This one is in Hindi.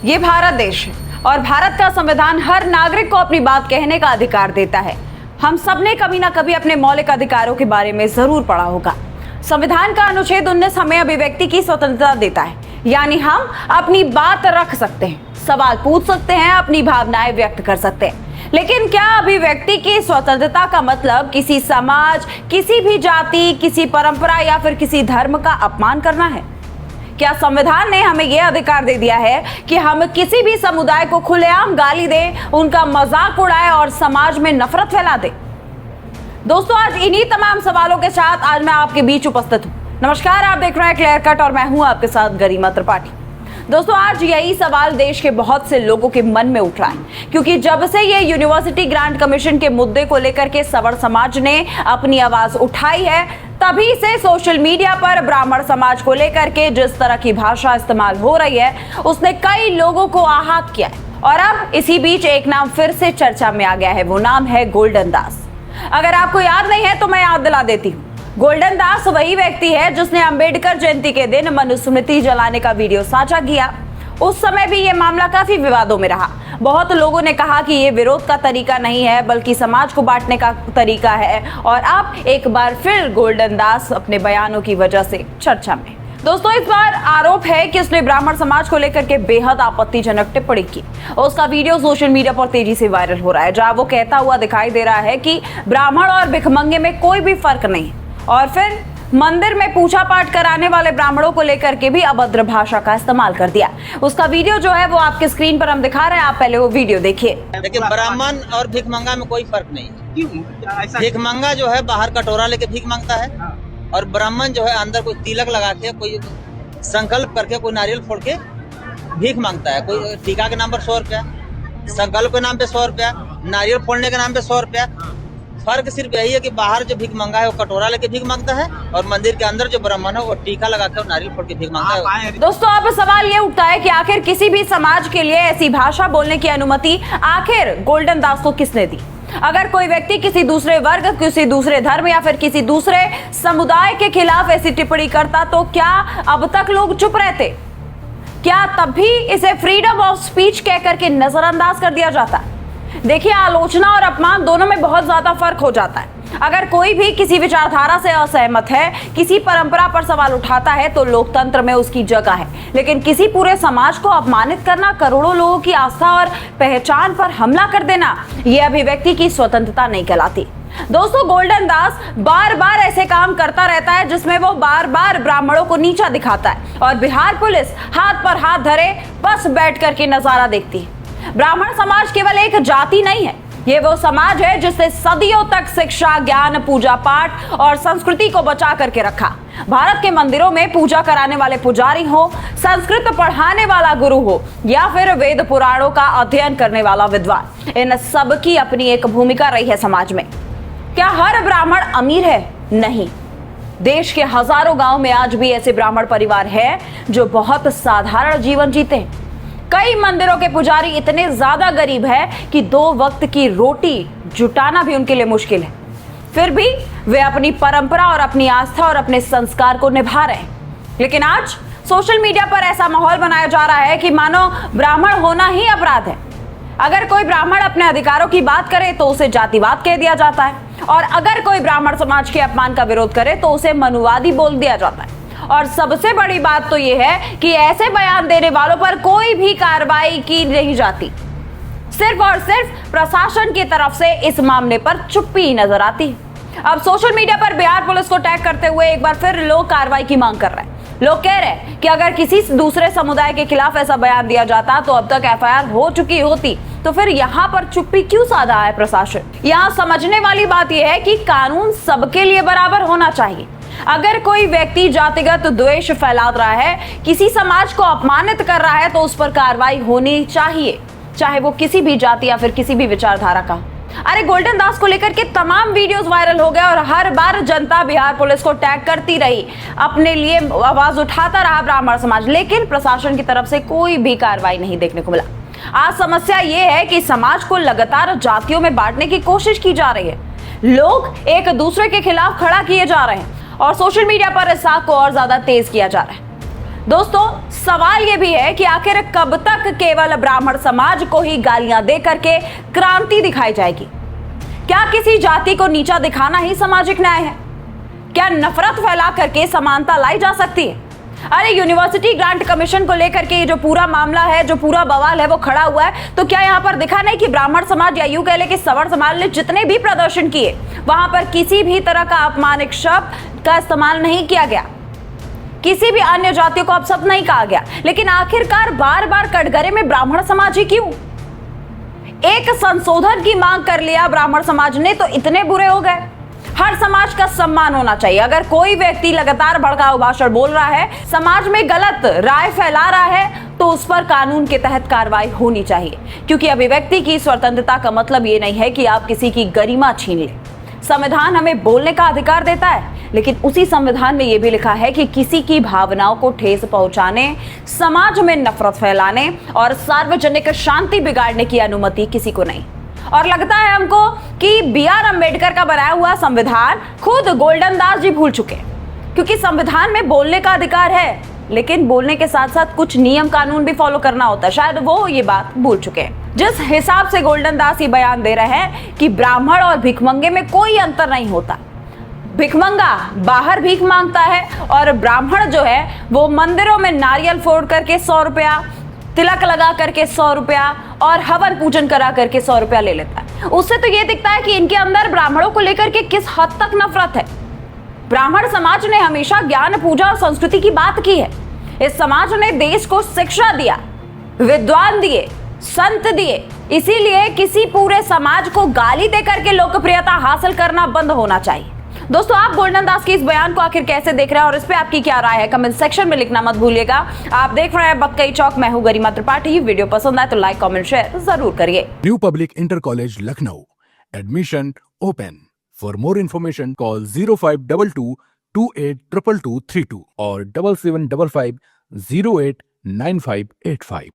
ये भारत देश है और भारत का संविधान हर नागरिक को अपनी बात कहने का अधिकार देता है। हम सब ने कभी ना कभी अपने मौलिक अधिकारों के बारे में जरूर पढ़ा होगा। संविधान का अनुच्छेद 19 हमें अभिव्यक्ति की स्वतंत्रता देता है, यानी हम अपनी बात रख सकते हैं, सवाल पूछ सकते हैं, अपनी भावनाएं व्यक्त कर सकते हैं। लेकिन क्या अभिव्यक्ति की स्वतंत्रता का मतलब किसी समाज, किसी भी जाति, किसी परंपरा या फिर किसी धर्म का अपमान करना है? क्या संविधान ने हमें यह अधिकार दे दिया है कि हम किसी भी समुदाय को खुलेआम गाली दें, उनका मजाक उड़ाएं और समाज में नफरत फैला दें? दोस्तों, आज इन्हीं तमाम सवालों के साथ आज मैं आपके बीच उपस्थित हूं। नमस्कार, आप देख रहे हैं क्लियर कट और मैं हूं आपके साथ गरिमा त्रिपाठी। दोस्तों, आज यही सवाल देश के बहुत से लोगों के मन में उठ रहा है, क्योंकि जब से ये यूनिवर्सिटी ग्रांट कमीशन के मुद्दे को लेकर के सवर्ण समाज ने अपनी आवाज उठाई है, तभी से सोशल मीडिया पर ब्राह्मण समाज को लेकर के जिस तरह की भाषा इस्तेमाल हो रही है, उसने कई लोगों को आहत किया है। और अब इसी बीच एक नाम फिर से चर्चा में आ गया है, वो नाम है गोल्डन दास। अगर आपको याद नहीं है तो मैं याद दिला देती हूँ। गोल्डन दास वही व्यक्ति है जिसने अंबेडकर जयंती के दिन मनुस्मृति जलाने का वीडियो साझा किया। उस समय भी ये मामला काफी विवादों में रहा। बहुत लोगों ने कहा कि ये विरोध का तरीका नहीं है, बल्कि समाज को बांटने का तरीका है। और अब एक बार फिर गोल्डन दास अपने बयानों की वजह से चर्चा में। दोस्तों, इस बार आरोप है कि उसने ब्राह्मण समाज को लेकर के बेहद आपत्तिजनक टिप्पणी की। उसका वीडियो सोशल मीडिया पर तेजी से वायरल हो रहा है, जहां वो कहता हुआ दिखाई दे रहा है कि ब्राह्मण और भिखमंगे में कोई भी फर्क नहीं। और फिर मंदिर में पूजा पाठ कराने वाले ब्राह्मणों को लेकर के भी अभद्र भाषा का इस्तेमाल कर दिया। उसका वीडियो जो है वो आपके स्क्रीन पर हम दिखा रहे हैं, आप पहले वो वीडियो देखिए। देखिए, ब्राह्मण और भिखमंगा में कोई फर्क नहीं है। भिखमंगा जो है बाहर कटोरा लेके भीख मांगता है, और ब्राह्मण जो है अंदर कोई तिलक लगा के, कोई संकल्प करके, कोई नारियल फोड़ के भीख मांगता है। कोई टीका के नाम पर 100 रुपया, संकल्प के नाम पे 100 रुपया, नारियल फोड़ने के नाम पे 100 रुपया। फर्क सिर्फ यही है कि बाहर जो भीख मंगा है वो कटोरा लेके भीख मांगता है, और मंदिर के अंदर जो ब्राह्मण है वो टीका लगा के और नारियल फोड़ के भीख मांगता है। दोस्तों, अब सवाल ये उठता है कि आखिर किसी भी समाज के लिए ऐसी भाषा बोलने की अनुमति आखिर गोल्डन दास को किसने दी? अगर कोई व्यक्ति किसी दूसरे वर्ग, किसी दूसरे धर्म या फिर किसी दूसरे समुदाय के खिलाफ ऐसी टिप्पणी करता, तो क्या अब तक लोग चुप रहते? क्या तब भी इसे फ्रीडम ऑफ स्पीच कहकर के नजरअंदाज कर दिया जाता? देखिए, आलोचना और अपमान दोनों में बहुत ज्यादा फर्क हो जाता है। अगर कोई भी किसी विचारधारा से असहमत है, किसी परंपरा पर सवाल उठाता है, तो लोकतंत्र में उसकी जगह है। लेकिन किसी पूरे समाज को अपमानित करना, करोड़ों लोगों की आस्था और पहचान पर हमला कर देना, यह अभिव्यक्ति की स्वतंत्रता नहीं कहलाती। दोस्तों, गोल्डन दास बार बार ऐसे काम करता रहता है जिसमें वो बार बार ब्राह्मणों को नीचा दिखाता है, और बिहार पुलिस हाथ पर हाथ धरे बस बैठ करके नजारा देखती है। ब्राह्मण समाज केवल एक जाति नहीं है, ये वो समाज है जिसने सदियों तक शिक्षा, ज्ञान, पूजा पाठ और संस्कृति को बचा करके रखा। भारत के मंदिरों में पूजा कराने वाले पुजारी हो, संस्कृत पढ़ाने वाला गुरु हो, या फिर वेद पुराणों का अध्ययन करने वाला विद्वान, इन सब की अपनी एक भूमिका रही है समाज में। क्या हर ब्राह्मण अमीर है? नहीं। देश के हजारों गांव में आज भी ऐसे ब्राह्मण परिवार हैं जो बहुत साधारण जीवन जीते हैं। कई मंदिरों के पुजारी इतने ज्यादा गरीब है कि 2 वक्त की रोटी जुटाना भी उनके लिए मुश्किल है। फिर भी वे अपनी परंपरा और अपनी आस्था और अपने संस्कार को निभा रहे हैं। लेकिन आज सोशल मीडिया पर ऐसा माहौल बनाया जा रहा है कि मानो ब्राह्मण होना ही अपराध है। अगर कोई ब्राह्मण अपने अधिकारों की बात करे तो उसे जातिवाद कह दिया जाता है, और अगर कोई ब्राह्मण समाज के अपमान का विरोध करे तो उसे मनुवादी बोल दिया जाता है। और सबसे बड़ी बात तो यह है कि ऐसे बयान देने वालों पर कोई भी कार्रवाई की नहीं जाती। सिर्फ और सिर्फ प्रशासन की तरफ से इस मामले पर चुप्पी ही नजर आती है। अब सोशल मीडिया पर बिहार पुलिस को टैग करते हुए एक बार फिर लोग कार्रवाई की मांग कर रहे हैं। लोग कह रहे हैं कि अगर किसी दूसरे समुदाय के खिलाफ ऐसा बयान दिया जाता तो अब तक FIR हो चुकी होती, तो फिर यहाँ पर चुप्पी क्यों साधा है प्रशासन? यहाँ समझने वाली बात यह है कि कानून सबके लिए बराबर होना चाहिए। अगर कोई व्यक्ति जातिगत द्वेष फैला रहा है, किसी समाज को अपमानित कर रहा है, तो उस पर कार्रवाई होनी चाहिए, चाहे वो किसी भी जाति या फिर किसी भी विचारधारा का। अरे, गोल्डन दास को लेकर के तमाम वीडियोस वायरल हो गए और हर बार जनता बिहार पुलिस को टैग करती रही, अपने लिए आवाज उठाता रहा ब्राह्मण समाज, लेकिन प्रशासन की तरफ से कोई भी कार्रवाई नहीं देखने को मिला। आज समस्या ये है कि समाज को लगातार जातियों में बांटने की कोशिश की जा रही है। लोग एक दूसरे के खिलाफ खड़ा किए जा रहे हैं और सोशल मीडिया पर इस आग को और ज्यादा तेज किया जा रहा है। दोस्तों, सवाल यह भी है कि आखिर कब तक केवल ब्राह्मण समाज को ही गालियां दे करके क्रांति दिखाई जाएगी? क्या किसी जाति को नीचा दिखाना ही सामाजिक न्याय है? क्या नफरत फैला करके समानता लाई जा सकती है? अरे यूनिवर्सिटी ग्रांट कमीशन को लेकर के ये जो पूरा मामला है, जो पूरा बवाल है, वो खड़ा हुआ है, तो क्या यहाँ पर दिखा नहीं कि ब्राह्मण समाज या यूं कह ले कि सवर्ण समाज ने जितने भी प्रदर्शन किए वहां पर किसी भी तरह का अपमानक शब्द का इस्तेमाल नहीं किया गया, किसी भी अन्य जातियों को अपशब्द नहीं कहा गया। लेकिन आखिरकार बार बार कटघरे में ब्राह्मण समाज ही क्यों? एक संशोधन की मांग कर लिया ब्राह्मण समाज ने तो इतने बुरे हो गए। हर समाज का सम्मान होना चाहिए। अगर कोई व्यक्ति लगातार भड़काऊ भाषण बोल रहा है, समाज में गलत राय फैला रहा है, तो उस पर कानून के तहत कार्रवाई होनी चाहिए, क्योंकि अभिव्यक्ति की स्वतंत्रता का मतलब ये नहीं है कि आप किसी की गरिमा छीन लें। संविधान हमें बोलने का अधिकार देता है, लेकिन उसी संविधान में यह भी लिखा है कि किसी की भावनाओं को ठेस पहुंचाने, समाज में नफरत फैलाने और सार्वजनिक शांति बिगाड़ने की अनुमति किसी को नहीं। और लगता है हमको कि बी.आर. अम्बेडकर का बनाया हुआ संविधान खुद गोल्डन दास जी भूल चुके, क्योंकि संविधान में बोलने का अधिकार है, लेकिन बोलने के साथ साथ कुछ नियम कानून भी फॉलो करना होता है। शायद वो ये बात भूल चुके हैं। जिस हिसाब से गोल्डन दास ये बयान दे रहे हैं कि ब्राह्मण और भिखमंगे में कोई अंतर नहीं होता, भिखमंगा बाहर भीख मांगता है और ब्राह्मण जो है वो मंदिरों में नारियल फोड़ करके 100 रुपया, तिलक लगा करके 100 रुपया और हवन पूजन करा करके 100 रुपया ले लेता है। उससे तो ये दिखता है कि इनके अंदर ब्राह्मणों को लेकर के किस हद तक नफरत है। ब्राह्मण समाज ने हमेशा ज्ञान, पूजा और संस्कृति की बात की है। इस समाज ने देश को शिक्षा दिया, विद्वान दिए, संत दिए, इसीलिए किसी पूरे समाज को गाली देकर के लोकप्रियता हासिल करना बंद होना चाहिए। दोस्तों, आप गोल्डन दास की इस बयान को आखिर कैसे देख रहे हैं और इस पे आपकी क्या राय है, कमेंट सेक्शन में लिखना मत भूलिएगा। आप देख रहे हैं बक्कई चौक, मैं हूं गरिमा त्रिपाठी। वीडियो पसंद आए तो लाइक, कमेंट, शेयर जरूर करिए। New public inter college Lucknow, admission open. For more information call 0522 282232 और 7755 089585।